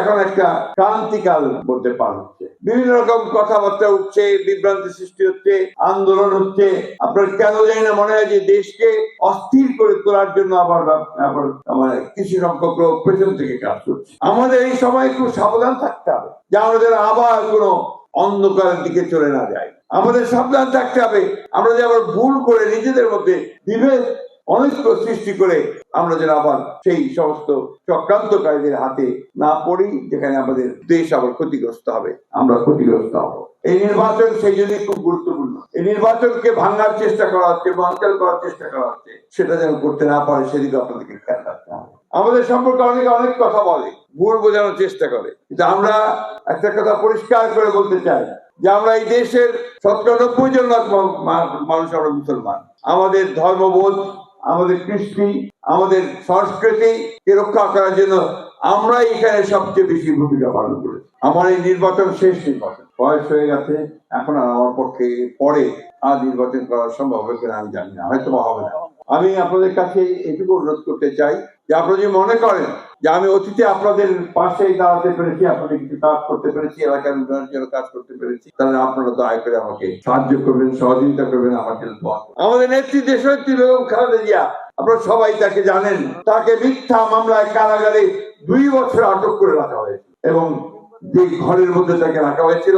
এখন একটা ক্রান্তিকাল বলতে পার হচ্ছে। বিভিন্ন রকম কথাবার্তা উঠছে, বিভ্রান্তি সৃষ্টি হচ্ছে, আন্দোলন হচ্ছে। আপনার কেন জানি না মনে হয় যে দেশকে অস্থির করে তোলার জন্য আবার কিছু সংখ্যক লোক পেছন থেকে কাজ করছে। আমাদের এই সময় খুব সাবধান থাকতে হবে যে আমরা যেন আবার কোনো অন্ধকারের দিকে চলে না যাই। আমাদের সাবধান থাকতে হবে আমরা যে আবার ভুল করে নিজেদের মধ্যে বিভেদ অনৈক্য সৃষ্টি করে আমরা যেন আবার সেই সমস্ত চক্রান্তকারীদের হাতে না পড়ি, যেখানে আমাদের দেশ আবার ক্ষতিগ্রস্ত হবে, আমরা ক্ষতিগ্রস্ত হব। এই নির্বাচন সেই জন্য খুব গুরুত্বপূর্ণ। এই নির্বাচনকে ভাঙার চেষ্টা করা হচ্ছে, বানচাল করার চেষ্টা করা হচ্ছে, সেটা যেন করতে না পারে সেদিকে আপনাদেরকে খেয়াল রাখতে হবে। আমাদের সম্পর্কে অনেকে অনেক কথা বলে, ভুল বোঝানোর চেষ্টা করে, কিন্তু আমরা একটা কথা পরিষ্কার করে বলতে চাই যে আমরা এই দেশের ৯৭% মানুষ আমরা মুসলমান। আমাদের ধর্মবোধ, আমাদের কৃষ্টি, আমাদের সংস্কৃতিকে রক্ষা করার জন্য আমরা এখানে সবচেয়ে বেশি ভূমিকা পালন করেছি। আমার এই নির্বাচন শেষ নির্বাচন, বয়স হয়ে গেছে, এখন আর আমার পক্ষে পরে আর নির্বাচন করা সম্ভব হবে কিনা আমি জানি না, হয়তো বা হবে না। আমি আপনাদের কাছে এটুকু অনুরোধ করতে চাই যে আপনারা যদি মনে করেন যে আমি অতীতে আপনাদের পাশেই দাঁড়াতে পেরেছি, আপনাদের কিছু কাজ করতে পেরেছি, এলাকার উন্নয়নের জন্য কাজ করতে পেরেছি, তাহলে আপনারা দয়া করে আমাকে সাহায্য করবেন, সহযোগিতা করবেন, আমার জন্য দোয়া করবেন। আমাদের নেত্রী দেশনেত্রী বেগম খালেদা জিয়া, আপনারা সবাই তাকে জানেন, তাকে মিথ্যা মামলায় কারাগারে 2 বছর আটক করে রাখা হয়েছে এবং যে ঘরের মধ্যে তাকে রাখা হয়েছিল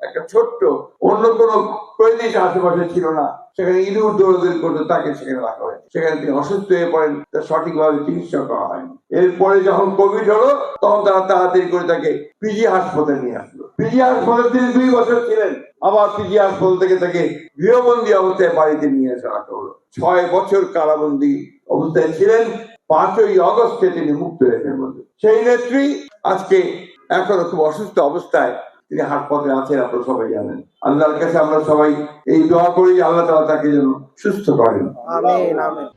একটা ছোট্ট, অন্য কোনো কয়েদি আশেপাশে ছিল না, সেখানে ইঁদুর দৌড়াদৌড়ি করতে তাকে সেখানে রাখা হয়েছে। সেখানে তিনি অসুস্থ হয়ে পড়েন, তার সঠিকভাবে চিকিৎসা করা হয়নি। এরপরে যখন কোভিড হলো তখন তারা তাড়াতাড়ি করে তাকে পিজি হাসপাতালে নিয়ে আসলো। পিজি হাসপাতালে তিনি 2 বছর ছিলেন, আবার পিজি হাসপাতাল থেকে তাকে গৃহবন্দী অবস্থায় বাড়িতে নিয়ে আসা রাখা হলো। 6 বছর কারাবন্দী অবস্থায় ছিলেন। 5ই অগস্টে তিনি মুক্ত হয়েছেন। সেই নেত্রী আজকে এখনো খুব অসুস্থ অবস্থায় তিনি হাসপাতালে আছেন, আপনারা সবাই জানেন। আল্লাহর কাছে আমরা সবাই এই দোয়া করি, আল্লাহ তাআলা তাকে যেন সুস্থ করেন। আমিন আমিন।